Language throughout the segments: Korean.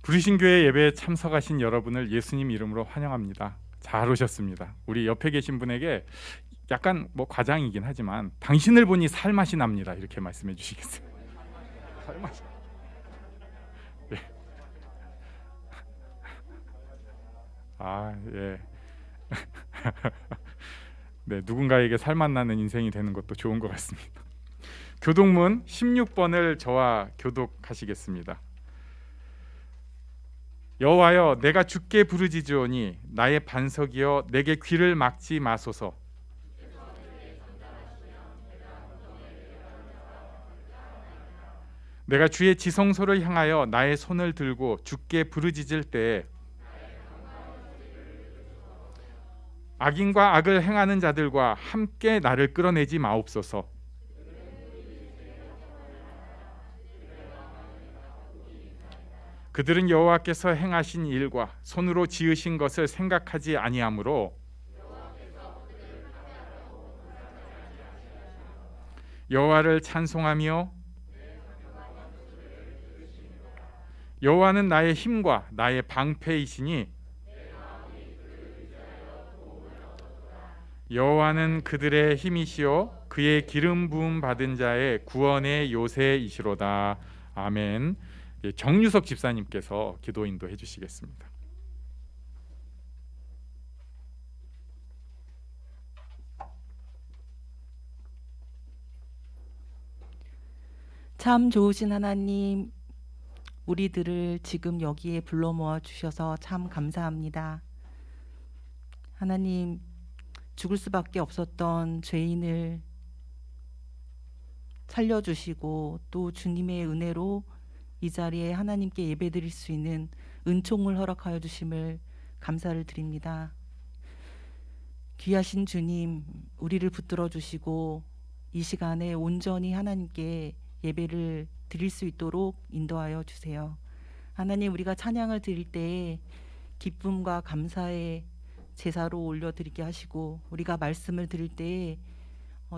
부르신 교회 예배에 참석하신 여러분을 예수님 이름으로 환영합니다. 잘 오셨습니다. 우리 옆에 계신 분에게 약간 과장이긴 하지만 당신을 보니 살맛이 납니다. 이렇게 말씀해 주시겠어요? 살맛. 네. 예. 네, 누군가에게 살맛 나는 인생이 되는 것도 좋은 것 같습니다. 교독문 16번을 저와 교독하시겠습니다. 여호와여, 내가 주께 부르짖으오니 나의 반석이여 내게 귀를 막지 마소서. 내가 주의 지성소를 향하여 나의 손을 들고 주께 부르짖을 때에 악인과 악을 행하는 자들과 함께 나를 끌어내지 마옵소서. 그들은 여호와께서 행하신 일과 손으로 지으신 것을 생각하지 아니하므로 여호와를 찬송하며 여호와는 나의 힘과 나의 방패이시니 여호와는 그들의 힘이시요 그의 기름 부음 받은 자의 구원의 요새이시로다. 아멘. 정유석 집사님께서 기도 인도해 주시겠습니다. 참 좋으신 하나님, 우리들을 지금 여기에 불러 모아 주셔서 참 감사합니다. 하나님, 죽을 수밖에 없었던 죄인을 살려주시고 또 주님의 은혜로 이 자리에 하나님께 예배드릴 수 있는 은총을 허락하여 주심을 감사를 드립니다. 귀하신 주님, 우리를 붙들어 주시고 이 시간에 온전히 하나님께 예배를 드릴 수 있도록 인도하여 주세요. 하나님, 우리가 찬양을 드릴 때에 기쁨과 감사의 제사로 올려드리게 하시고 우리가 말씀을 드릴 때에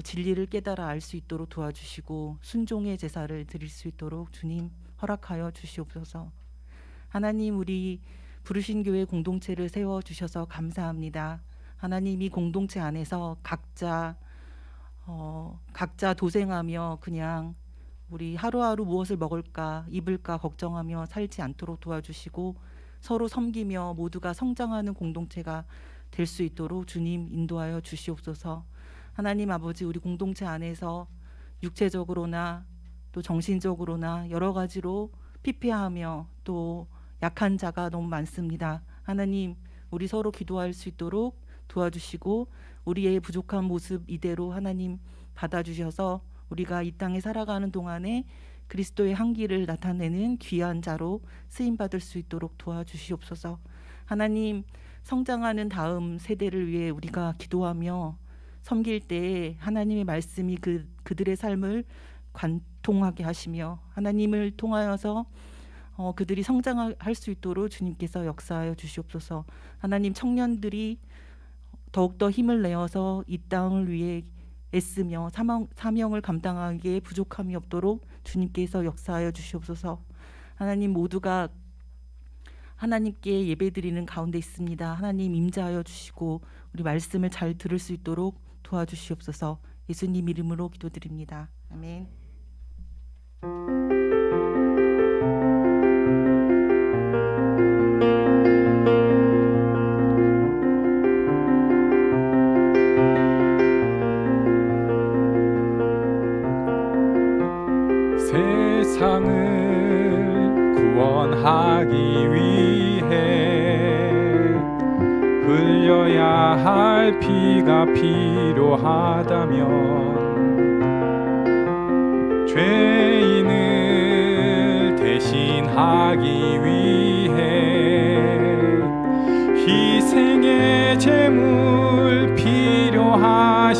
진리를 깨달아 알 수 있도록 도와주시고 순종의 제사를 드릴 수 있도록 주님 허락하여 주시옵소서. 하나님, 우리 부르신 교회 공동체를 세워주셔서 감사합니다. 하나님, 이 공동체 안에서 각자 도생하며 그냥 우리 하루하루 무엇을 먹을까 입을까 걱정하며 살지 않도록 도와주시고 서로 섬기며 모두가 성장하는 공동체가 될 수 있도록 주님 인도하여 주시옵소서. 하나님 아버지, 우리 공동체 안에서 육체적으로나 또 정신적으로나 여러 가지로 피폐하며 또 약한 자가 너무 많습니다. 하나님, 우리 서로 기도할 수 있도록 도와주시고 우리의 부족한 모습 이대로 하나님 받아주셔서 우리가 이 땅에 살아가는 동안에 그리스도의 향기를 나타내는 귀한 자로 쓰임받을 수 있도록 도와주시옵소서. 하나님, 성장하는 다음 세대를 위해 우리가 기도하며 섬길 때에 하나님의 말씀이 그들의 삶을 관통하게 하시며 하나님을 통하여서 그들이 성장할 수 있도록 주님께서 역사하여 주시옵소서. 하나님, 청년들이 더욱더 힘을 내어서 이 땅을 위해 애쓰며 사명을 감당하기에 부족함이 없도록 주님께서 역사하여 주시옵소서. 하나님, 모두가 하나님께 예배드리는 가운데 있습니다. 하나님 임재하여 주시고 우리 말씀을 잘 들을 수 있도록 도와주시옵소서. 예수님 이름으로 기도드립니다. 아멘. 세상을 구원하기 위해 흘려야 할 피가 필요하다면 죄인을 대신하기 위해 희생의 제물 필요하시다.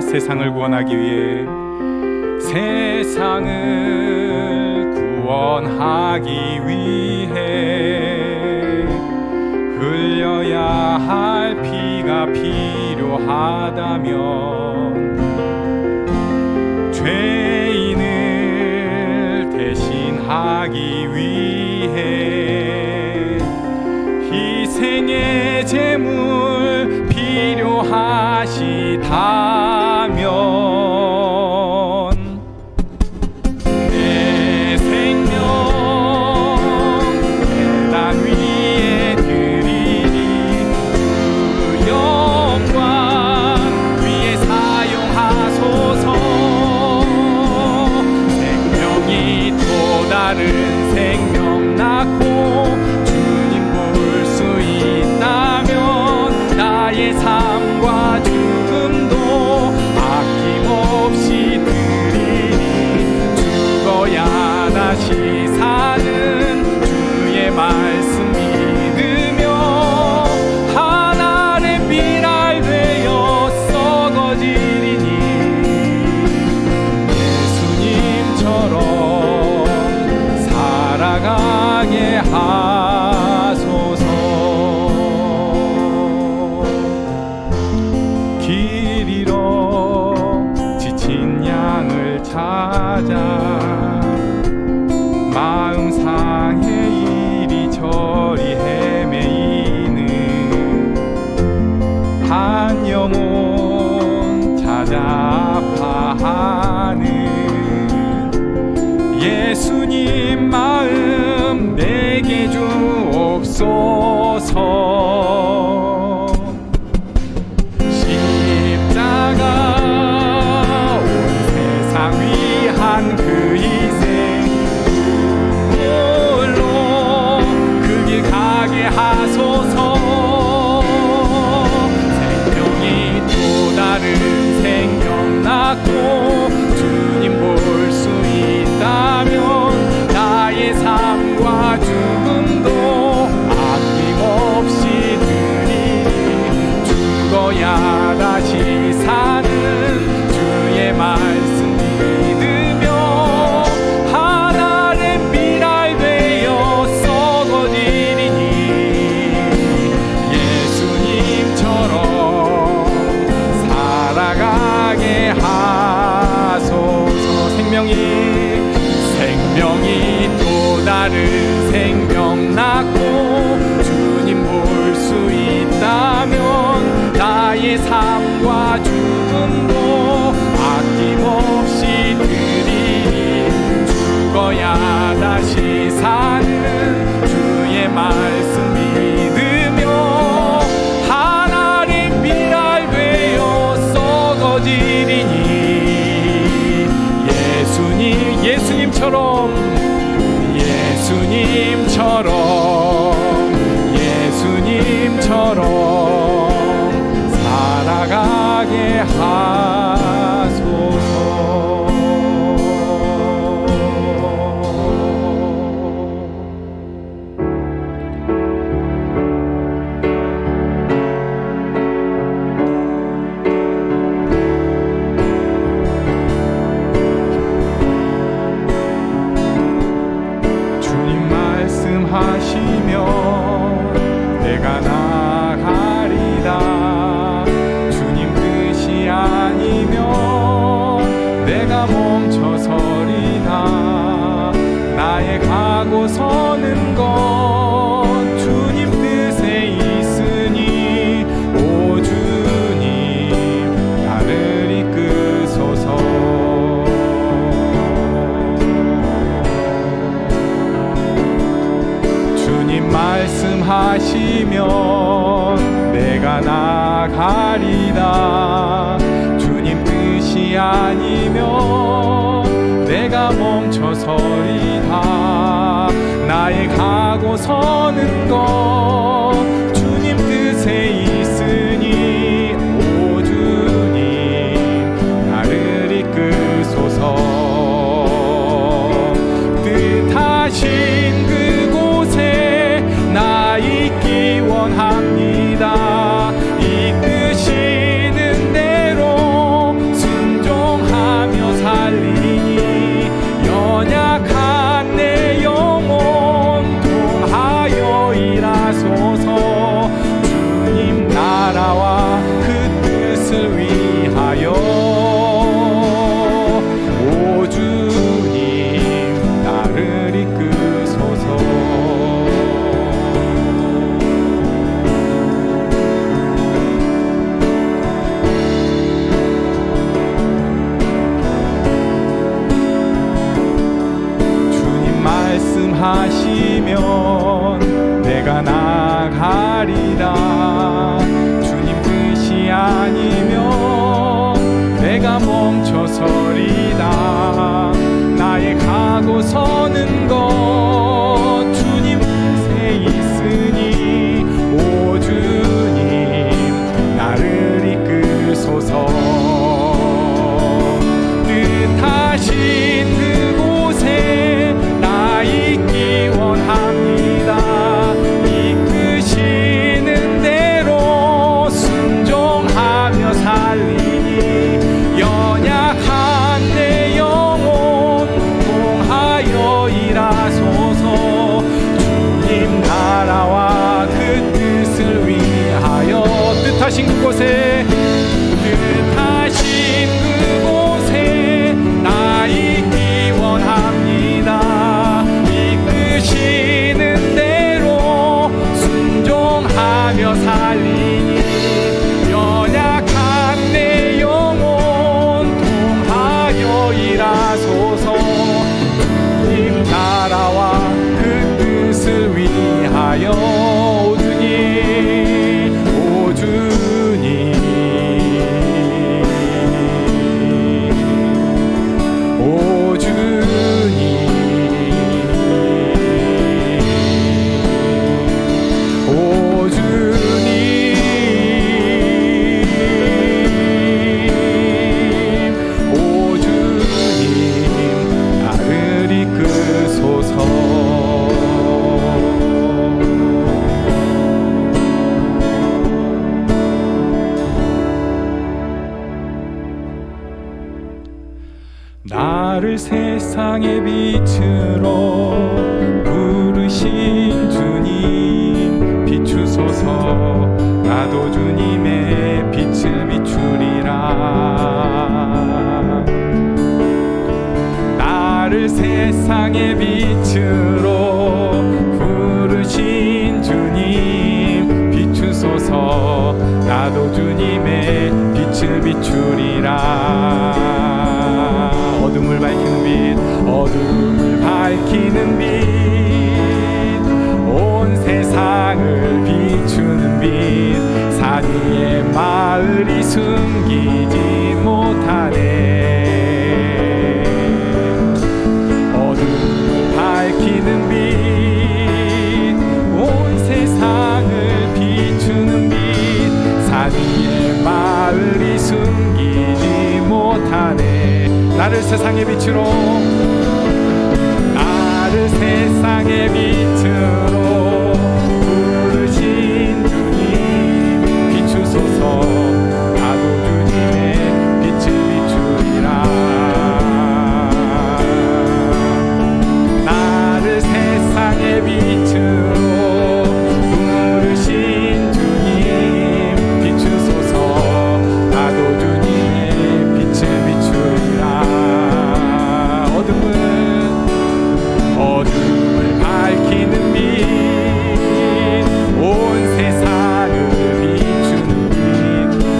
세상을 구원하기 위해 세상을 구원하기 위해 흘려야 할 피가 필요하다면 죄인을 대신하기 위해 위해 희생의 제물 필요하시다면 내 생명 계단 위에 드리리 그 영광 위에 사용하소서 생명이 또 다른 생명 낳고 주님 볼 수 있다면 나의 삶과 죽음도 아낌없이 드리니 죽어야 다시 사는 주의 말씀 믿으며 하나의 미랄 되어 썩어지리니 예수님처럼 살아가게 하소서. 길 잃어 지친 양을 찾아 마음 상해 이리저리 헤매이는 한 영혼 찾아 아파하는 예수님 마음 내게 주옵소서. 십자가 온 세상 위한 그 희생 홀로 그 길 가게 하소서. 생명이 또 다른 생명 낳고 주님 볼 수 있다면 나의 삶과 죽음도 아낌없이 드리니 죽어야 다시 사는 주의 말씀 믿으며 하나의 미랄 되어 썩어지리니 예수님처럼 살아가게 하소서. 생명이 또 다른 생명 낳고 주님 볼 수 있다면 나의 삶과 죽음도 아낌없이 드리니 죽어야 다시 사는 주의 말씀 믿으며 하나의 미랄 되어 썩어지리니 예수님처럼 살아가게 하소서. 주님 말씀하시며 내가 나가리라. 주님 뜻이 아니면 내가 멈춰서리라. 나의 가고 서는 것 주님 뜻에 있으니 오 주님 나를 이끄소서. 주님 말씀하시면 내가 나가리라. 주님 뜻이 아니면 내가 멈춰서리라. 나의 가고 서는 것 주님 뜻에 있으니 오 주님 나를 이끄소서. 뜻하신 그곳에 나 있기 원합니다. 이끄시는 대로 순종하며 살리니 연약한 내 영혼 통하여 일하소서. 주님 나라와 그 뜻을 위하여 오 주님 나를 이끄소서. 말씀하시면 내가 나가리라. 주님 뜻이 아니면 내가 멈춰서리다. 나의 가고 서는 것 주님 뜻에 있으니 오 주님 나를 이끌소서. 뜻하신 그곳에 나 있기 원합니다. 이끄시는 대로 순종하며 살리니 연약한 내 영혼 통하여 일하소서. 주님 나라와 그 뜻을 위하여 뜻하신 그곳에 나 있기 원합니다. 이끄시는 대로 순종하며 살리니 연약한 내 영혼 통하여 일하소서. 주님 나라와 그 뜻을 위하여 오 주님 오 주님 오 주님 오 주님 오 주님 나를 이끄소서. 나를 세상의 빛으로 부르신 주님 비추소서. 나도 주님의 빛을 비추리라. 나를 세상의 빛으로 부르신 주님 비추소서. 나도 주님의 빛을 비추리라. 어둠을 밝히는 빛 어둠을 밝히는 빛 온 세상을 비추는 빛 산 위의 마을이 숨기지 못하네. 어둠을 밝히는 빛 온 세상을 비추는 빛 산 위의 마을이 숨기지 못하네. 나를 세상의 빛으로 나를 세상의 빛으로 부르신 주님 비추소서. 나도 주님의 빛을 비추리라. 나를 세상의 빛으로 부르신 주님 비추소서. 나도 주님의 빛을 비추리라. 어둠을 밝히는 빛 온 세상을 비추는 빛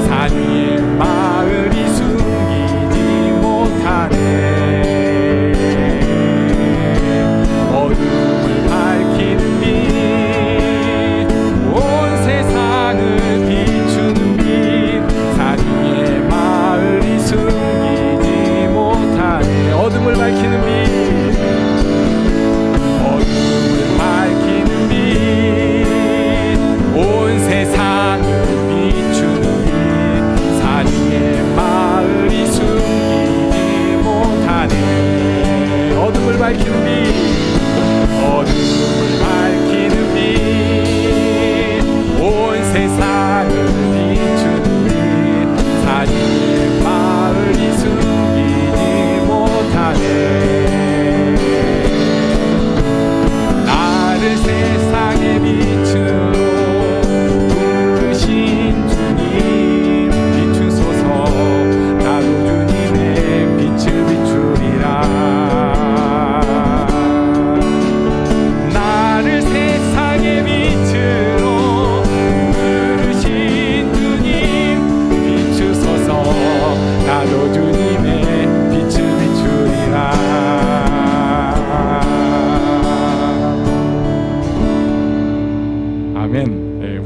산 위의 마을이 숨기지 못하네. 어둠을 밝히는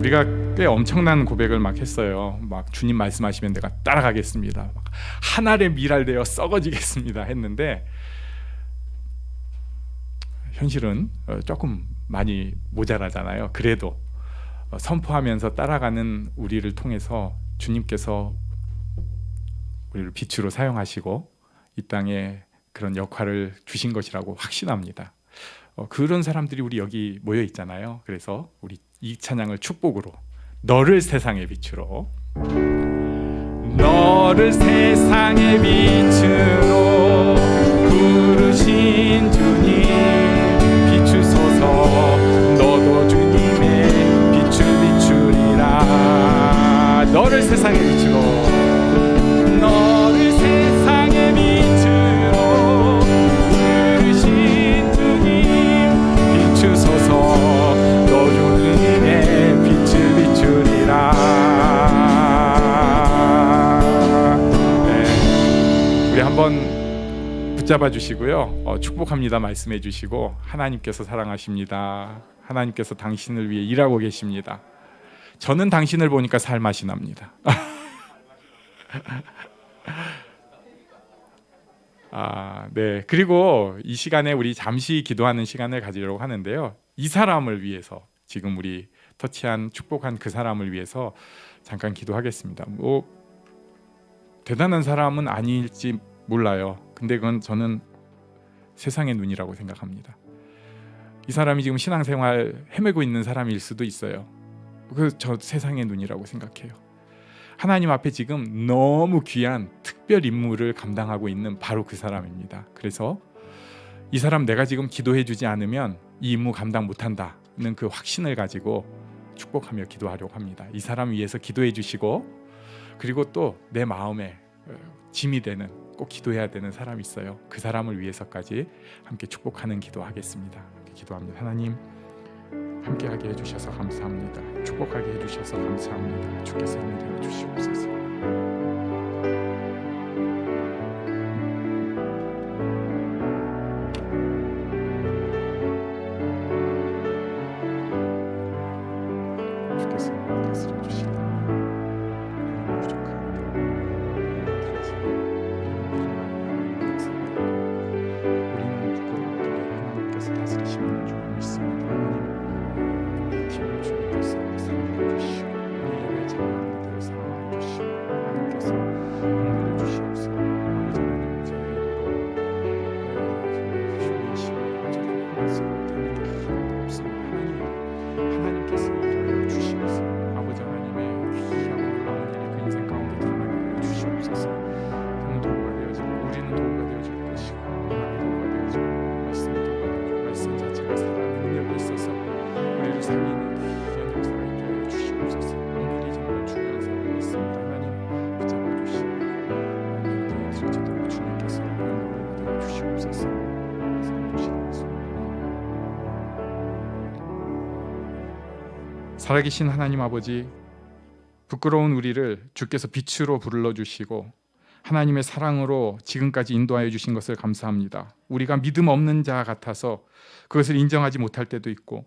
우리가 꽤 엄청난 고백을 막 했어요. 막 주님 말씀하시면 내가 따라가겠습니다. 막 한 알의 밀알되어 썩어지겠습니다 했는데 현실은 조금 많이 모자라잖아요. 그래도 선포하면서 따라가는 우리를 통해서 주님께서 우리를 빛으로 사용하시고 이 땅에 그런 역할을 주신 것이라고 확신합니다. 그런 사람들이 우리 여기 모여 있잖아요. 그래서 우리 이 찬양을 축복으로 너를 세상의 빛으로 너를 세상의 빛으로 부르신 주님 비추소서 너도 주님의 비추리라 너를 세상의 빛으로 너를 세상의 빛으로 부르신 주님 비추소서 너 주님의 빛을 비추리라 네, 우리 한번 붙잡아 주시고요. 축복합니다 말씀해 주시고 하나님께서 사랑하십니다. 하나님께서 당신을 위해 일하고 계십니다. 저는 당신을 보니까 살맛이 납니다. 네. 그리고 이 시간에 우리 잠시 기도하는 시간을 가지려고 하는데요. 이 사람을 위해서 지금 우리 터치한 축복한 그 사람을 위해서 잠깐 기도하겠습니다. 뭐 대단한 사람은 아닐지 몰라요. 근데 그건 저는 세상의 눈이라고 생각합니다. 이 사람이 지금 신앙생활 헤매고 있는 사람일 수도 있어요. 그래서 저 세상의 눈이라고 생각해요. 하나님 앞에 지금 너무 귀한 특별 임무를 감당하고 있는 바로 그 사람입니다. 그래서 이 사람 내가 지금 기도해 주지 않으면 이 임무 감당 못한다는 그 확신을 가지고 축복하며 기도하려고 합니다. 이 사람 위해서 기도해 주시고 그리고 또 내 마음에 짐이 되는 꼭 기도해야 되는 사람이 있어요. 그 사람을 위해서까지 함께 축복하는 기도하겠습니다. 기도합니다. 하나님 함께하게 해주셔서 감사합니다. 축복하게 해주셔서 감사합니다. 주께서 인도해 주시옵소서. 주께서 다스려 주시옵소서. 다스리시는 줄 믿습니다. 하나님, 팀을 주님께서 사랑해 주시고 우리 예배 자녀들을 사랑해 주시고 하나님께서 응답해 주시옵소서. 아버지 하나님 저희로 주의 시간에 어쩌고 말씀을 드리는 게 하나도 없습니다. 하나님께서 일하여 주시옵소서. 아버지 하나님의 귀하고 놀라운 일이 그 인생 가운데 드러나게 하여 주시옵소서. 그는 도구가 되어지고 우리는 도구가 되어질 것이고 하나님 도구가 되어지고 말씀이 도구가 되어지고 말씀 자체가 살아있는 능력이 있어서 우리를 살리는 귀한 역사가 있게 하여 주시옵소서. 오늘이 정말 중요한 사람이 있습니다. 하나님 붙잡아 주시고 하나님 드려지도록 주님께서 영광을 받아 주시옵소서. 살아계신 하나님 아버지, 부끄러운 우리를 주께서 빛으로 불러주시고 하나님의 사랑으로 지금까지 인도하여 주신 것을 감사합니다. 우리가 믿음 없는 자 같아서 그것을 인정하지 못할 때도 있고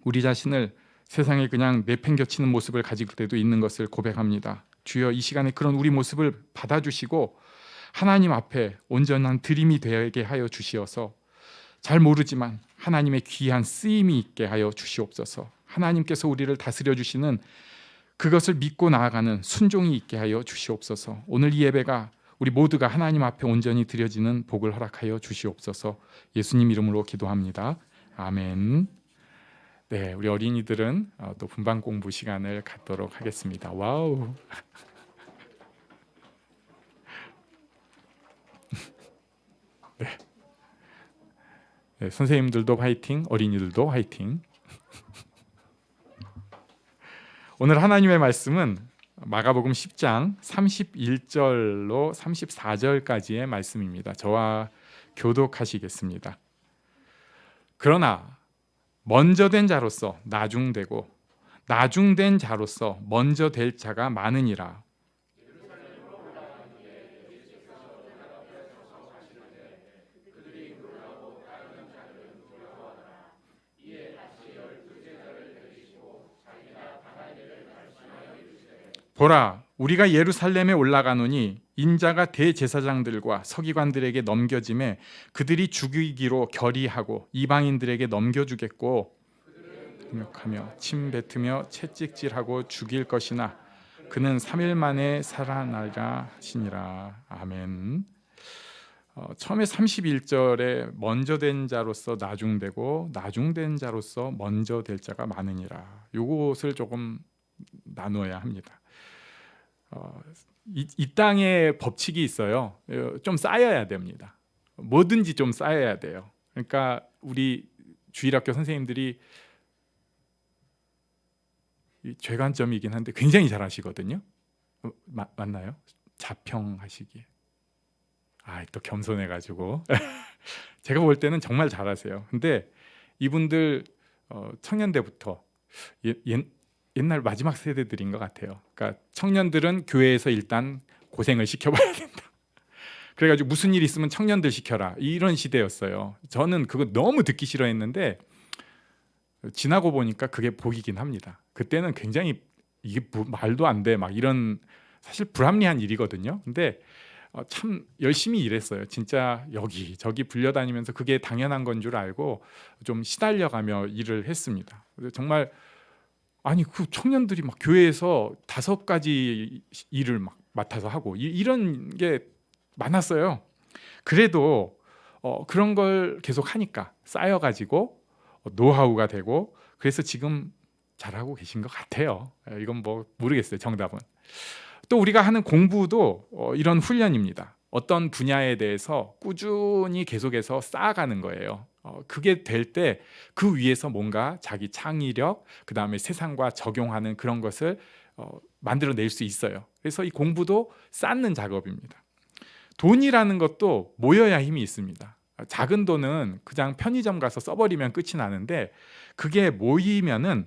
우리 자신을 세상에 그냥 내팽겨치는 모습을 가질 때도 있는 것을 고백합니다. 주여 이 시간에 그런 우리 모습을 받아주시고 하나님 앞에 온전한 드림이 되게 하여 주시어서 잘 모르지만 하나님의 귀한 쓰임이 있게 하여 주시옵소서. 하나님께서 우리를 다스려 주시는 그것을 믿고 나아가는 순종이 있게 하여 주시옵소서. 오늘 이 예배가 우리 모두가 하나님 앞에 온전히 드려지는 복을 허락하여 주시옵소서. 예수님 이름으로 기도합니다. 아멘. 네, 우리 어린이들은 또 분반 공부 시간을 갖도록 하겠습니다. 와우. 네. 네, 선생님들도 화이팅, 어린이들도 화이팅. 오늘 하나님의 말씀은 마가복음 10장 31절로 34절까지의 말씀입니다. 저와 교독하시겠습니다. 그러나 먼저 된 자로서 나중되고 나중된 자로서 먼저 될 자가 많으니라. 보라, 우리가 예루살렘에 올라가노니 인자가 대제사장들과 서기관들에게 넘겨짐에 그들이 죽이기로 결의하고 이방인들에게 넘겨주겠고 공격하며 침 뱉으며 채찍질하고 죽일 것이나 그는 3일 만에 살아나리라 하시니라. 아멘. 처음에 31절에 먼저 된 자로서 나중되고 나중된 자로서 먼저 될 자가 많으니라. 이것을 조금 나눠야 합니다. 이 땅에 법칙이 있어요. 좀 쌓여야 됩니다. 뭐든지 좀 쌓여야 돼요. 그러니까 우리 주일학교 선생님들이 죄관점이긴 한데 굉장히 잘하시거든요. 맞나요? 자평하시기에. 또 겸손해가지고 제가 볼 때는 정말 잘하세요. 근데 이분들 청년대부터 옛날 마지막 세대들인 것 같아요. 그러니까 청년들은 교회에서 일단 고생을 시켜봐야 된다. 그래가지고 무슨 일 있으면 청년들 시켜라, 이런 시대였어요. 저는 그거 너무 듣기 싫어했는데 지나고 보니까 그게 복이긴 합니다. 그때는 굉장히 이게 말도 안 돼 막 이런 사실 불합리한 일이거든요. 근데 참 열심히 일했어요. 진짜 여기저기 불려다니면서 그게 당연한 건 줄 알고 좀 시달려가며 일을 했습니다. 정말 그 청년들이 막 교회에서 5가지 일을 막 맡아서 하고 이런 게 많았어요. 그래도 그런 걸 계속 하니까 쌓여가지고 노하우가 되고 그래서 지금 잘하고 계신 것 같아요. 이건 뭐 모르겠어요, 정답은. 또 우리가 하는 공부도 이런 훈련입니다. 어떤 분야에 대해서 꾸준히 계속해서 쌓아가는 거예요. 그게 될 때 그 위에서 뭔가 자기 창의력, 그 다음에 세상과 적용하는 그런 것을 만들어낼 수 있어요. 그래서 이 공부도 쌓는 작업입니다. 돈이라는 것도 모여야 힘이 있습니다. 작은 돈은 그냥 편의점 가서 써버리면 끝이 나는데 그게 모이면은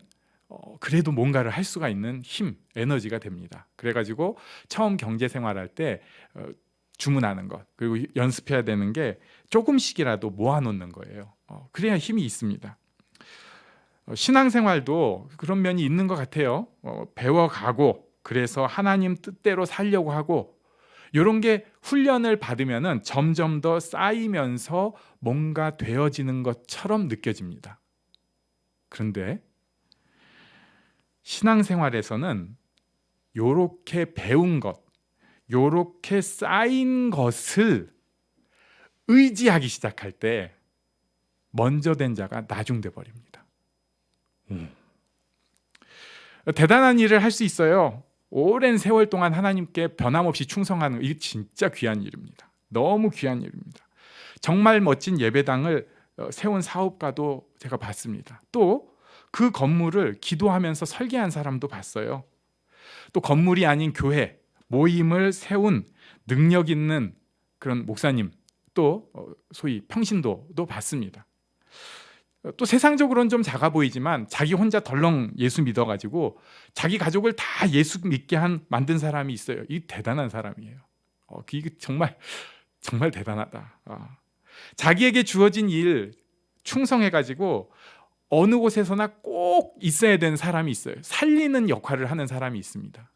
그래도 뭔가를 할 수가 있는 힘, 에너지가 됩니다. 그래가지고 처음 경제생활할 때 주문하는 것, 그리고 연습해야 되는 게 조금씩이라도 모아놓는 거예요. 그래야 힘이 있습니다. 신앙생활도 그런 면이 있는 것 같아요. 배워가고 그래서 하나님 뜻대로 살려고 하고 이런 게 훈련을 받으면은 점점 더 쌓이면서 뭔가 되어지는 것처럼 느껴집니다. 그런데 신앙생활에서는 요렇게 배운 것, 요렇게 쌓인 것을 의지하기 시작할 때 먼저 된 자가 나중돼 버립니다. 대단한 일을 할 수 있어요. 오랜 세월 동안 하나님께 변함없이 충성하는 거, 이게 진짜 귀한 일입니다. 너무 귀한 일입니다. 정말 멋진 예배당을 세운 사업가도 제가 봤습니다. 또 그 건물을 기도하면서 설계한 사람도 봤어요. 또 건물이 아닌 교회, 모임을 세운 능력 있는 그런 목사님, 또 소위 평신도도 봤습니다. 또 세상적으로는 좀 작아 보이지만 자기 혼자 덜렁 예수 믿어가지고 자기 가족을 다 예수 믿게 만든 사람이 있어요. 이 대단한 사람이에요. 이게 정말 대단하다. 자기에게 주어진 일 충성해가지고 어느 곳에서나 꼭 있어야 되는 사람이 있어요. 살리는 역할을 하는 사람이 있습니다.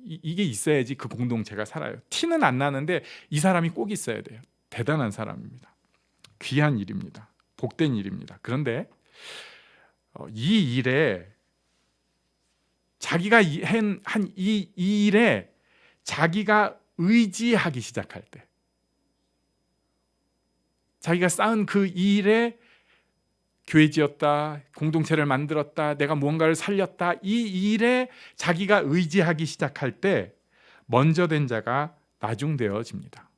이게 있어야지 그 공동체가 살아요. 티는 안 나는데 이 사람이 꼭 있어야 돼요. 대단한 사람입니다. 귀한 일입니다. 복된 일입니다. 그런데 이 일에 자기가 한 이 일에 자기가 의지하기 시작할 때, 자기가 쌓은 그 일에 교회 지었다, 공동체를 만들었다, 내가 무언가를 살렸다, 이 일에 자기가 의지하기 시작할 때 먼저 된 자가 나중되어집니다.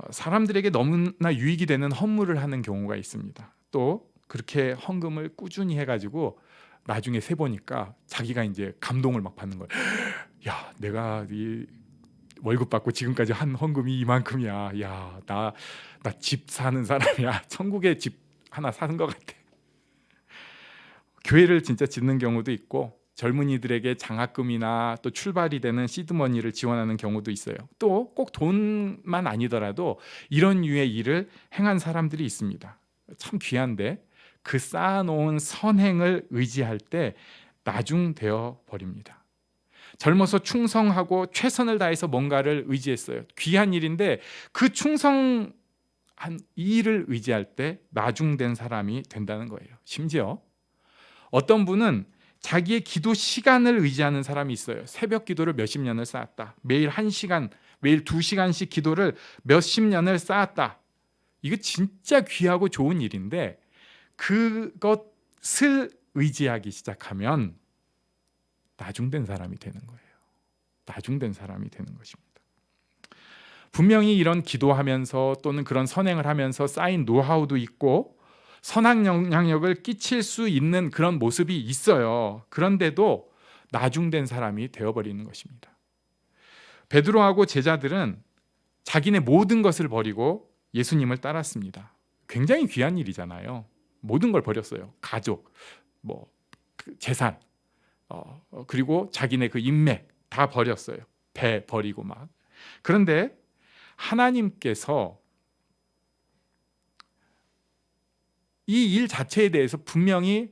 사람들에게 너무나 유익이 되는 헌물을 하는 경우가 있습니다. 또 그렇게 헌금을 꾸준히 해가지고 나중에 세 보니까 자기가 이제 감동을 막 받는 거예요. 야, 내가 이 월급 받고 지금까지 한 헌금이 이만큼이야. 야, 나 집 사는 사람이야. 천국에 집 하나 사는 것 같아. 교회를 진짜 짓는 경우도 있고 젊은이들에게 장학금이나 또 출발이 되는 시드머니를 지원하는 경우도 있어요. 또 꼭 돈만 아니더라도 이런 류의 일을 행한 사람들이 있습니다. 참 귀한데 그 쌓아놓은 선행을 의지할 때 나중되어 버립니다. 젊어서 충성하고 최선을 다해서 뭔가를 의지했어요. 귀한 일인데 그 충성한 이 일을 의지할 때 나중된 사람이 된다는 거예요. 심지어 어떤 분은 자기의 기도 시간을 의지하는 사람이 있어요. 새벽 기도를 몇십 년을 쌓았다. 매일 1시간, 매일 2시간씩 기도를 몇십 년을 쌓았다. 이거 진짜 귀하고 좋은 일인데 그것을 의지하기 시작하면 나중된 사람이 되는 거예요. 나중된 사람이 되는 것입니다. 분명히 이런 기도하면서 또는 그런 선행을 하면서 쌓인 노하우도 있고 선한 영향력을 끼칠 수 있는 그런 모습이 있어요. 그런데도 나중된 사람이 되어버리는 것입니다. 베드로하고 제자들은 자기네 모든 것을 버리고 예수님을 따랐습니다. 굉장히 귀한 일이잖아요. 모든 걸 버렸어요. 가족, 재산, 그리고 자기네 그 인맥 다 버렸어요. 배 버리고 막. 그런데 하나님께서 이 일 자체에 대해서 분명히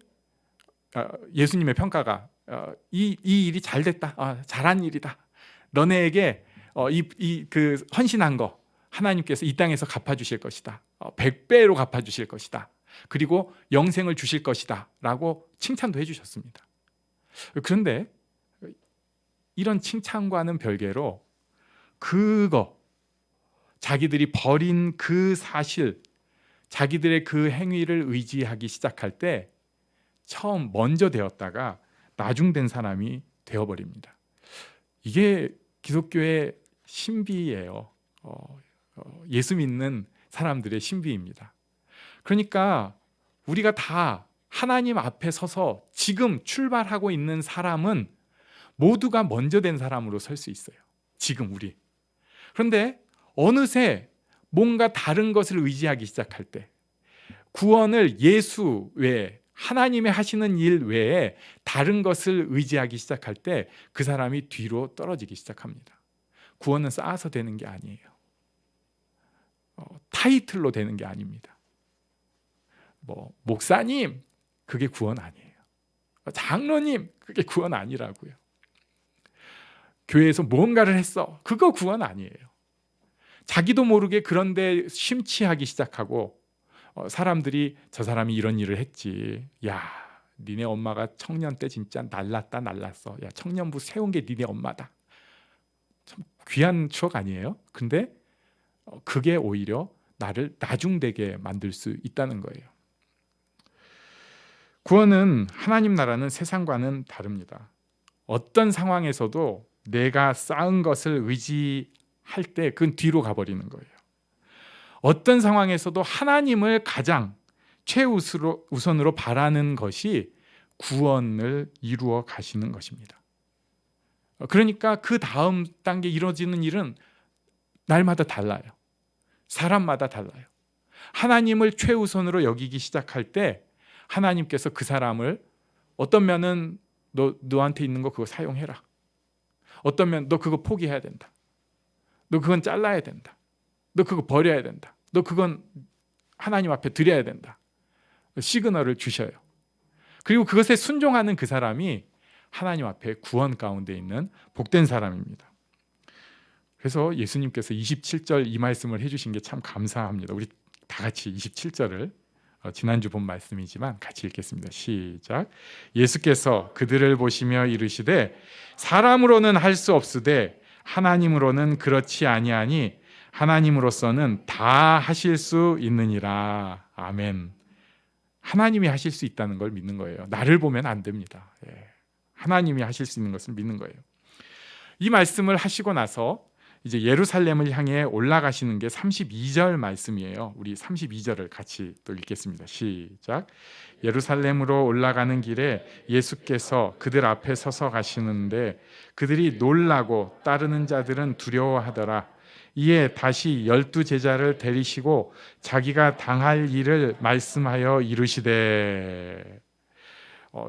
예수님의 평가가 이 일이 잘 됐다, 잘한 일이다. 너네에게 그 헌신한 거 하나님께서 이 땅에서 갚아주실 것이다. 100배로 갚아주실 것이다. 그리고 영생을 주실 것이다 라고 칭찬도 해주셨습니다. 그런데 이런 칭찬과는 별개로 자기들이 버린 그 사실, 자기들의 그 행위를 의지하기 시작할 때 처음 먼저 되었다가 나중된 사람이 되어버립니다. 이게 기독교의 신비예요. 예수 믿는 사람들의 신비입니다. 그러니까 우리가 다 하나님 앞에 서서 지금 출발하고 있는 사람은 모두가 먼저 된 사람으로 설 수 있어요. 지금 우리. 그런데 어느새 뭔가 다른 것을 의지하기 시작할 때, 구원을 예수 외에, 하나님의 하시는 일 외에 다른 것을 의지하기 시작할 때 그 사람이 뒤로 떨어지기 시작합니다. 구원은 쌓아서 되는 게 아니에요. 타이틀로 되는 게 아닙니다. 목사님, 그게 구원 아니에요. 장로님, 그게 구원 아니라고요. 교회에서 무언가를 했어, 그거 구원 아니에요. 자기도 모르게 그런데 심취하기 시작하고 사람들이 저 사람이 이런 일을 했지, 야 니네 엄마가 청년 때 진짜 날랐어, 야 청년부 세운 게 니네 엄마다. 참 귀한 추억 아니에요? 근데 그게 오히려 나를 나중되게 만들 수 있다는 거예요. 구원은, 하나님 나라는 세상과는 다릅니다. 어떤 상황에서도 내가 쌓은 것을 의지할 때 그건 뒤로 가버리는 거예요. 어떤 상황에서도 하나님을 가장 최우선으로 바라는 것이 구원을 이루어 가시는 것입니다. 그러니까 그 다음 단계 이루어지는 일은 날마다 달라요. 사람마다 달라요. 하나님을 최우선으로 여기기 시작할 때 하나님께서 그 사람을, 어떤 면은 너한테 있는 거 그거 사용해라, 어떤 면 너 그거 포기해야 된다, 너 그건 잘라야 된다, 너 그거 버려야 된다, 너 그건 하나님 앞에 드려야 된다, 시그널을 주셔요. 그리고 그것에 순종하는 그 사람이 하나님 앞에 구원 가운데 있는 복된 사람입니다. 그래서 예수님께서 27절 이 말씀을 해주신 게 참 감사합니다. 우리 다 같이 27절을 지난주 본 말씀이지만 같이 읽겠습니다. 시작. 예수께서 그들을 보시며 이르시되 사람으로는 할 수 없으되 하나님으로는 그렇지 아니하니 하나님으로서는 다 하실 수 있느니라. 아멘. 하나님이 하실 수 있다는 걸 믿는 거예요. 나를 보면 안 됩니다. 하나님이 하실 수 있는 것을 믿는 거예요. 이 말씀을 하시고 나서 이제 예루살렘을 향해 올라가시는 게 32절 말씀이에요. 우리 32절을 같이 또 읽겠습니다. 시작. 예루살렘으로 올라가는 길에 예수께서 그들 앞에 서서 가시는데 그들이 놀라고 따르는 자들은 두려워하더라. 이에 다시 12제자를 데리시고 자기가 당할 일을 말씀하여 이르시되,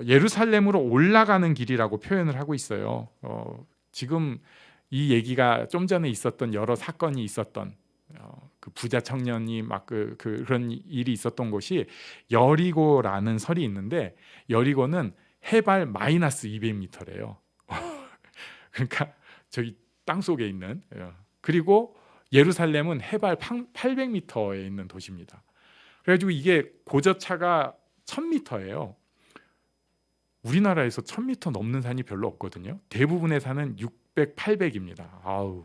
예루살렘으로 올라가는 길이라고 표현을 하고 있어요. 지금 이 얘기가 좀 전에 있었던 여러 사건이 있었던 그 부자 청년이 막 그런 일이 있었던 곳이 여리고라는 설이 있는데, 여리고는 해발 마이너스 200m래요. 그러니까 저기 땅 속에 있는. 그리고 예루살렘은 해발 800m에 있는 도시입니다. 그래가지고 이게 고저차가 1000m예요. 우리나라에서 1000m 넘는 산이 별로 없거든요. 대부분의 산은 600, 800입니다. 아우,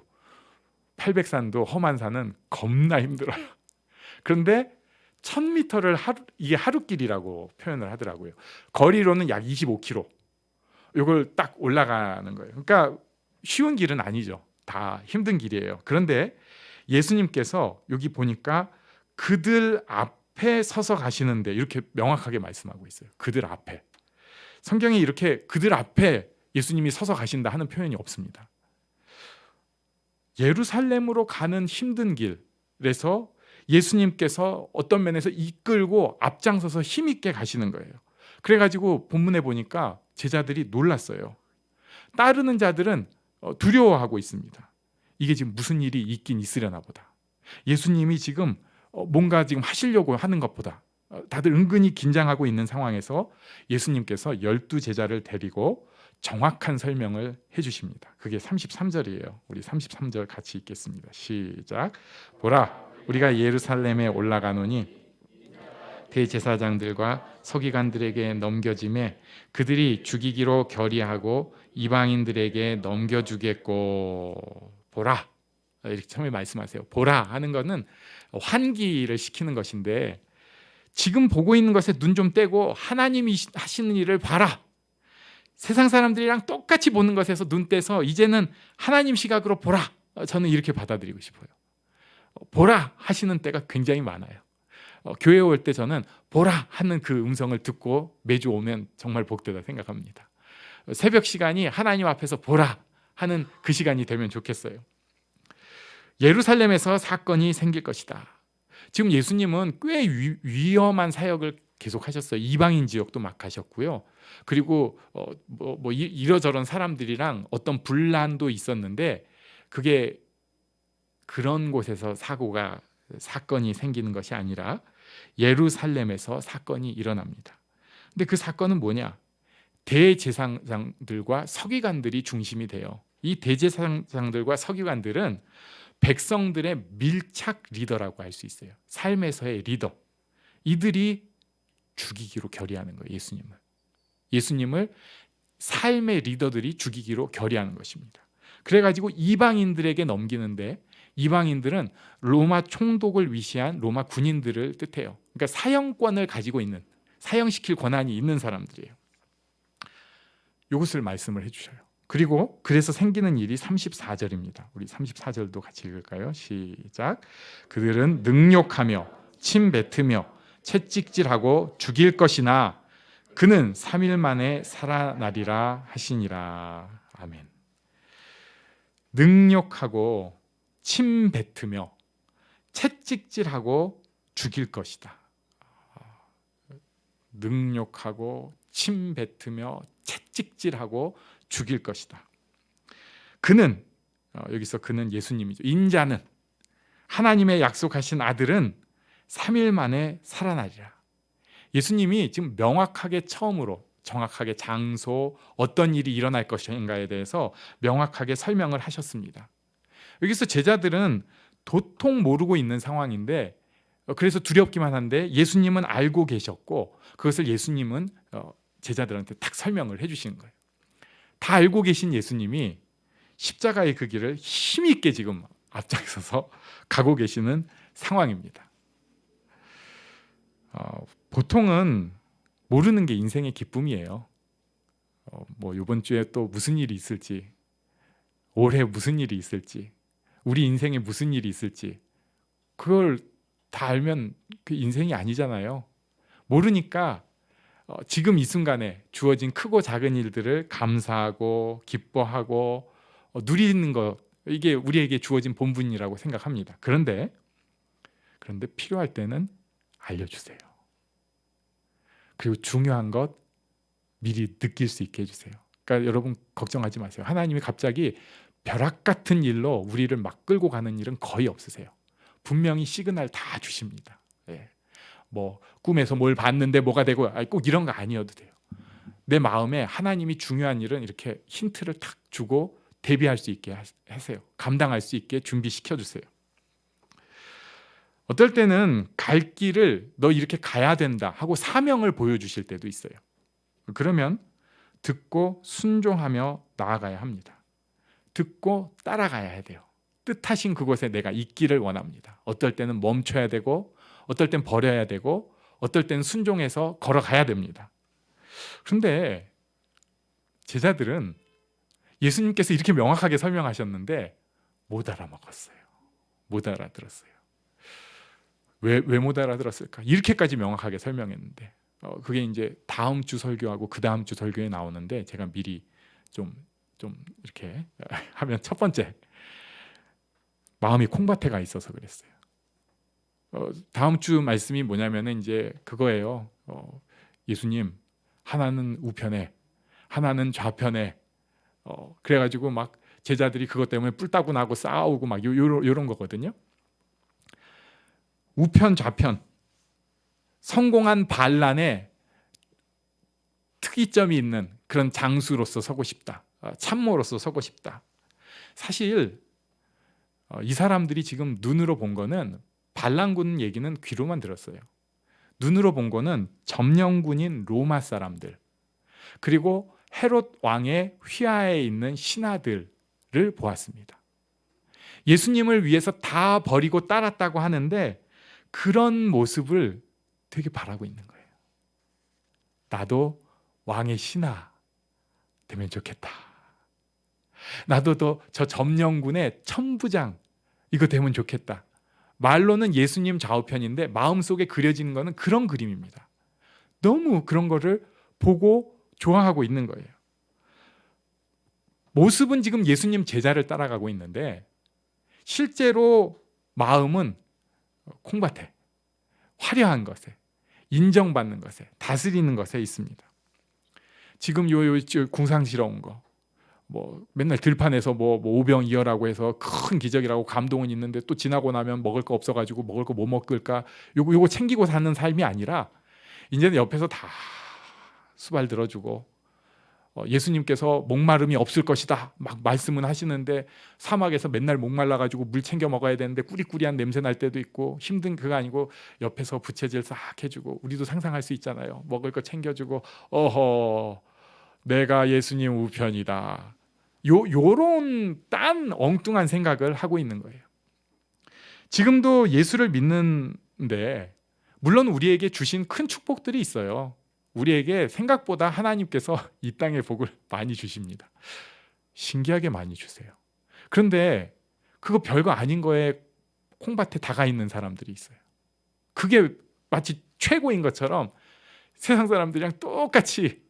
800산도 험한 산은 겁나 힘들어요. 그런데 1000m를 이게 하루길이라고 표현을 하더라고요. 거리로는 약 25km. 이걸 딱 올라가는 거예요. 그러니까 쉬운 길은 아니죠. 다 힘든 길이에요. 그런데 예수님께서 여기 보니까 그들 앞에 서서 가시는데 이렇게 명확하게 말씀하고 있어요. 그들 앞에. 성경에 이렇게 그들 앞에 예수님이 서서 가신다 하는 표현이 없습니다. 예루살렘으로 가는 힘든 길에서 예수님께서 어떤 면에서 이끌고 앞장서서 힘있게 가시는 거예요. 그래가지고 본문에 보니까 제자들이 놀랐어요. 따르는 자들은 두려워하고 있습니다. 이게 지금 무슨 일이 있긴 있으려나 보다. 예수님이 지금 뭔가 지금 하시려고 하는 것보다 다들 은근히 긴장하고 있는 상황에서 예수님께서 12제자를 데리고 정확한 설명을 해주십니다. 그게 33절이에요. 우리 33절 같이 읽겠습니다. 시작. 보라, 우리가 예루살렘에 올라가노니 대제사장들과 서기관들에게 넘겨짐에 그들이 죽이기로 결의하고 이방인들에게 넘겨주겠고. 보라, 이렇게 처음에 말씀하세요. 보라 하는 것은 환기를 시키는 것인데, 지금 보고 있는 것에 눈 좀 떼고 하나님이 하시는 일을 봐라. 세상 사람들이랑 똑같이 보는 것에서 눈 떼서 이제는 하나님 시각으로 보라. 저는 이렇게 받아들이고 싶어요. 보라 하시는 때가 굉장히 많아요. 교회에 올 때 저는 보라 하는 그 음성을 듣고 매주 오면 정말 복되다 생각합니다. 새벽 시간이 하나님 앞에서 보라 하는 그 시간이 되면 좋겠어요. 예루살렘에서 사건이 생길 것이다. 지금 예수님은 꽤 위험한 사역을 계속하셨어요. 이방인 지역도 막 가셨고요. 그리고 이러저런 사람들이랑 어떤 분란도 있었는데, 그게 그런 곳에서 사건이 생기는 것이 아니라 예루살렘에서 사건이 일어납니다. 근데 그 사건은 뭐냐? 대제사장들과 서기관들이 중심이 돼요. 이 대제사장들과 서기관들은 백성들의 밀착 리더라고 할 수 있어요. 삶에서의 리더. 이들이 죽이기로 결의하는 거예요. 예수님을 삶의 리더들이 죽이기로 결의하는 것입니다. 그래가지고 이방인들에게 넘기는데, 이방인들은 로마 총독을 위시한 로마 군인들을 뜻해요. 그러니까 사형권을 가지고 있는, 사형시킬 권한이 있는 사람들이에요. 이것을 말씀을 해주셔요. 그리고 그래서 생기는 일이 34절입니다. 우리 34절도 같이 읽을까요? 시작. 그들은 능욕하며 침뱉으며 채찍질하고 죽일 것이나 그는 3일 만에 살아나리라 하시니라. 아멘. 능욕하고 침뱉으며 채찍질하고 죽일 것이다. 능욕하고 침뱉으며 채찍질하고 죽일 것이다. 그는, 여기서 그는 예수님이죠. 인자는, 하나님의 약속하신 아들은 3일 만에 살아나리라. 예수님이 지금 명확하게 처음으로 정확하게 장소, 어떤 일이 일어날 것인가에 대해서 명확하게 설명을 하셨습니다. 여기서 제자들은 도통 모르고 있는 상황인데, 그래서 두렵기만 한데 예수님은 알고 계셨고, 그것을 예수님은 제자들한테 딱 설명을 해주시는 거예요. 다 알고 계신 예수님이 십자가의 그 길을 힘있게 지금 앞장서서 가고 계시는 상황입니다. 보통은 모르는 게 인생의 기쁨이에요. 이번 주에 또 무슨 일이 있을지, 올해 무슨 일이 있을지, 우리 인생에 무슨 일이 있을지, 그걸 다 알면 그 인생이 아니잖아요. 모르니까 지금 이 순간에 주어진 크고 작은 일들을 감사하고 기뻐하고 누리는 것, 이게 우리에게 주어진 본분이라고 생각합니다. 그런데 필요할 때는 알려주세요. 그리고 중요한 것 미리 느낄 수 있게 해주세요. 그러니까 여러분 걱정하지 마세요. 하나님이 갑자기 벼락 같은 일로 우리를 막 끌고 가는 일은 거의 없으세요. 분명히 시그널 다 주십니다. 꿈에서 뭘 봤는데 뭐가 되고, 꼭 이런 거 아니어도 돼요. 내 마음에 하나님이 중요한 일은 이렇게 힌트를 탁 주고 대비할 수 있게 하세요. 감당할 수 있게 준비시켜 주세요. 어떨 때는 갈 길을 너 이렇게 가야 된다 하고 사명을 보여주실 때도 있어요. 그러면 듣고 순종하며 나아가야 합니다. 듣고 따라가야 돼요. 뜻하신 그곳에 내가 있기를 원합니다. 어떨 때는 멈춰야 되고 어떨 땐 버려야 되고 어떨 때는 순종해서 걸어가야 됩니다. 그런데 제자들은 예수님께서 이렇게 명확하게 설명하셨는데 못 알아먹었어요. 못 알아들었어요. 왜 못 알아들었을까? 이렇게까지 명확하게 설명했는데 그게 이제 다음 주 설교하고 그 다음 주 설교에 나오는데 제가 미리 좀 이렇게 하면 첫 번째 마음이 콩밭에 가 있어서 그랬어요. 다음 주 말씀이 뭐냐면은 이제 그거예요. 예수님 하나는 우편에 하나는 좌편에 그래가지고 막 제자들이 그것 때문에 뿔따구 나고 싸우고 막 요런 거거든요. 우편 좌편 성공한 반란에 특이점이 있는 그런 장수로서 서고 싶다. 참모로서 서고 싶다. 사실 이 사람들이 지금 눈으로 본 거는 반란군 얘기는 귀로만 들었어요. 눈으로 본 거는 점령군인 로마 사람들 그리고 헤롯 왕의 휘하에 있는 신하들을 보았습니다. 예수님을 위해서 다 버리고 따랐다고 하는데 그런 모습을 되게 바라고 있는 거예요. 나도 왕의 신하 되면 좋겠다. 나도 저 점령군의 천부장 이거 되면 좋겠다. 말로는 예수님 좌우편인데 마음속에 그려지는 거는 그런 그림입니다. 너무 그런 거를 보고 좋아하고 있는 거예요. 모습은 지금 예수님 제자를 따라가고 있는데 실제로 마음은 콩밭에 화려한 것에 인정받는 것에 다스리는 것에 있습니다. 지금 요 궁상스러운 거 뭐 맨날 들판에서 뭐 오병이어라고 해서 큰 기적이라고 감동은 있는데 또 지나고 나면 먹을 거 없어가지고 먹을 거 뭐 먹을까 요거 챙기고 사는 삶이 아니라 이제는 옆에서 다 수발 들어주고 예수님께서 목마름이 없을 것이다 막 말씀은 하시는데 사막에서 맨날 목말라가지고 물 챙겨 먹어야 되는데 꾸리꾸리한 냄새 날 때도 있고 힘든 그거 아니고 옆에서 부채질 싹 해주고 우리도 상상할 수 있잖아요. 먹을 거 챙겨주고 어허 내가 예수님 우편이다. 요런 딴 엉뚱한 생각을 하고 있는 거예요. 지금도 예수를 믿는데 물론 우리에게 주신 큰 축복들이 있어요. 우리에게 생각보다 하나님께서 이 땅의 복을 많이 주십니다. 신기하게 많이 주세요. 그런데 그거 별거 아닌 거에 콩밭에 다가 있는 사람들이 있어요. 그게 마치 최고인 것처럼 세상 사람들이랑 똑같이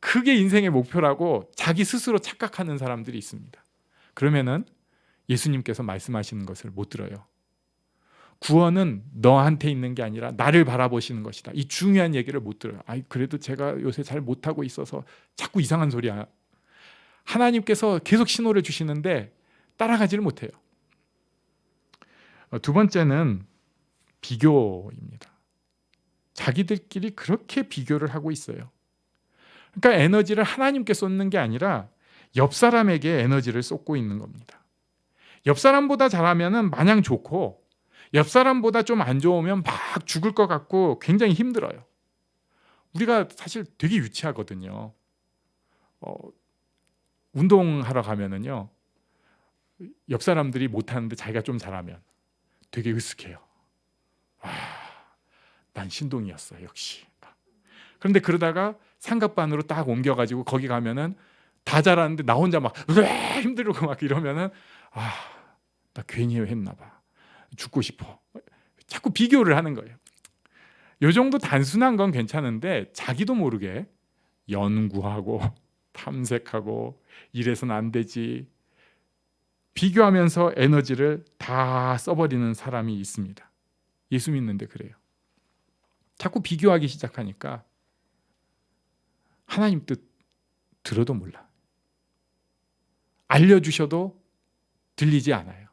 그게 인생의 목표라고 자기 스스로 착각하는 사람들이 있습니다. 그러면은 예수님께서 말씀하시는 것을 못 들어요. 구원은 너한테 있는 게 아니라 나를 바라보시는 것이다. 이 중요한 얘기를 못 들어요. 그래도 제가 요새 잘 못하고 있어서 자꾸 이상한 소리야. 하나님께서 계속 신호를 주시는데 따라가지를 못해요. 두 번째는 비교입니다. 자기들끼리 그렇게 비교를 하고 있어요. 그러니까 에너지를 하나님께 쏟는 게 아니라 옆 사람에게 에너지를 쏟고 있는 겁니다. 옆 사람보다 잘하면 마냥 좋고 옆 사람보다 좀 안 좋으면 막 죽을 것 같고 굉장히 힘들어요. 우리가 사실 되게 유치하거든요. 운동하러 가면은요, 옆 사람들이 못하는데 자기가 좀 잘하면 되게 으쓱해요. 난 신동이었어 역시. 그런데 그러다가 삼각반으로 딱 옮겨가지고 거기 가면은 다 잘하는데 나 혼자 막 힘들고 막 이러면은 나 괜히 했나 봐. 죽고 싶어. 자꾸 비교를 하는 거예요. 이 정도 단순한 건 괜찮은데 자기도 모르게 연구하고 탐색하고 이래서는 안 되지. 비교하면서 에너지를 다 써버리는 사람이 있습니다. 예수 믿는데 그래요. 자꾸 비교하기 시작하니까 하나님 뜻 들어도 몰라. 알려주셔도 들리지 않아요.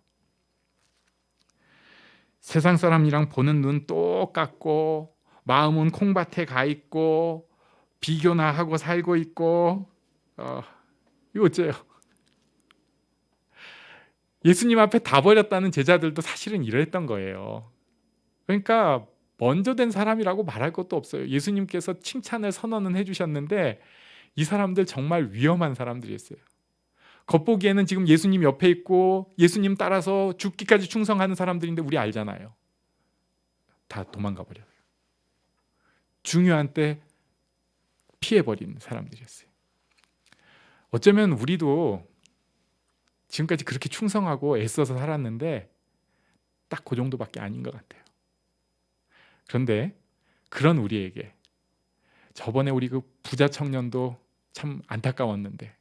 세상 사람이랑 보는 눈 똑같고 마음은 콩밭에 가 있고 비교나 하고 살고 있고 이거 어째요? 예수님 앞에 다 버렸다는 제자들도 사실은 이랬던 거예요. 그러니까 먼저 된 사람이라고 말할 것도 없어요. 예수님께서 칭찬을 선언은 해주셨는데 이 사람들 정말 위험한 사람들이었어요. 겉보기에는 지금 예수님 옆에 있고 예수님 따라서 죽기까지 충성하는 사람들인데 우리 알잖아요. 다 도망가 버려요. 중요한 때 피해버리는 사람들이었어요. 어쩌면 우리도 지금까지 그렇게 충성하고 애써서 살았는데 딱 그 정도밖에 아닌 것 같아요. 그런데 그런 우리에게 저번에 우리 그 부자 청년도 참 안타까웠는데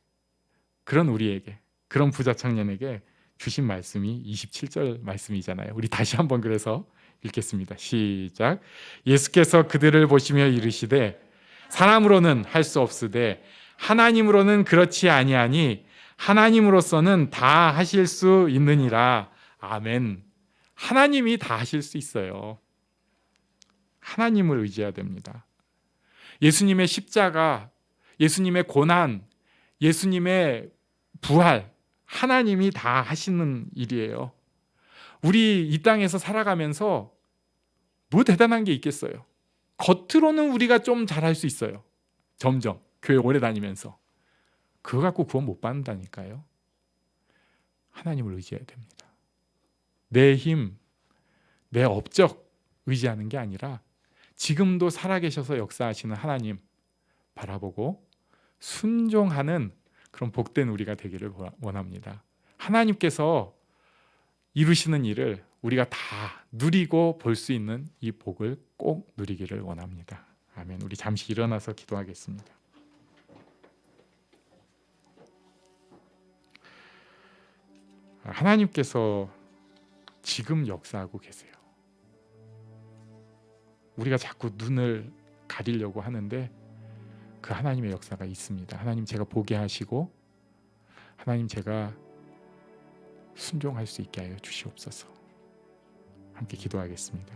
그런 우리에게, 그런 부자 청년에게 주신 말씀이 27절 말씀이잖아요. 우리 다시 한번 그래서 읽겠습니다. 시작. 예수께서 그들을 보시며 이르시되 사람으로는 할 수 없으되 하나님으로는 그렇지 아니하니 하나님으로서는 다 하실 수 있느니라. 아멘. 하나님이 다 하실 수 있어요. 하나님을 의지해야 됩니다. 예수님의 십자가, 예수님의 고난, 예수님의 부활, 하나님이 다 하시는 일이에요. 우리 이 땅에서 살아가면서 뭐 대단한 게 있겠어요. 겉으로는 우리가 좀 잘할 수 있어요. 점점 교회 오래 다니면서 그거 갖고 구원 못 받는다니까요. 하나님을 의지해야 됩니다. 내 힘, 내 업적 의지하는 게 아니라 지금도 살아계셔서 역사하시는 하나님 바라보고 순종하는 그런 복된 우리가 되기를 원합니다. 하나님께서 이루시는 일을 우리가 다 누리고 볼 수 있는 이 복을 꼭 누리기를 원합니다. 아멘. 우리 잠시 일어나서 기도하겠습니다. 하나님께서 지금 역사하고 계세요. 우리가 자꾸 눈을 가리려고 하는데 그 하나님의 역사가 있습니다. 하나님 제가 보게 하시고 하나님 제가 순종할 수 있게 하여 주시옵소서. 함께 기도하겠습니다.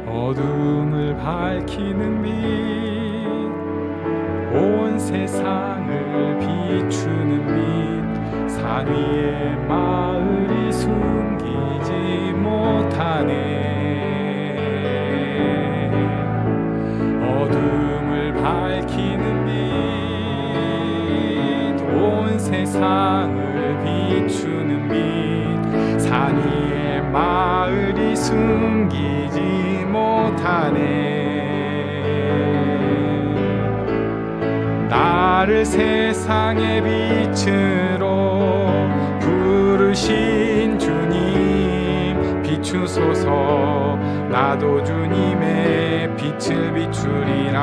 어둠을 밝히는 빛, 온 세상을 비추는 빛, 산 위에 마을이 숨기지 못하네. 어둠을 밝히는 빛, 온 세상을 비추는 빛, 산 위에 마을이 숨기지 못하네. 나를 세상의 빛으로 부르신 주님 비추소서. 나도 주님의 빛을 비추리라.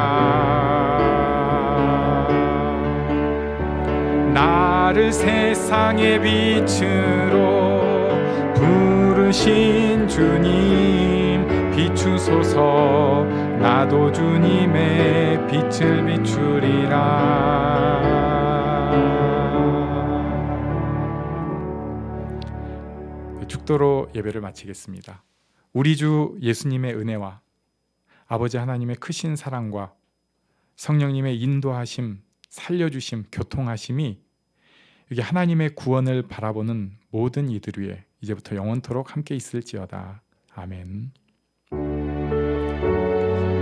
나를 세상의 빛으로 부르신 주님 비추소서. 나도 주님의 빛을 비추리라. 축도로 예배를 마치겠습니다. 우리 주 예수님의 은혜와 아버지 하나님의 크신 사랑과 성령님의 인도하심, 살려주심, 교통하심이 여기 하나님의 구원을 바라보는 모든 이들 위에 이제부터 영원토록 함께 있을지어다. 아멘.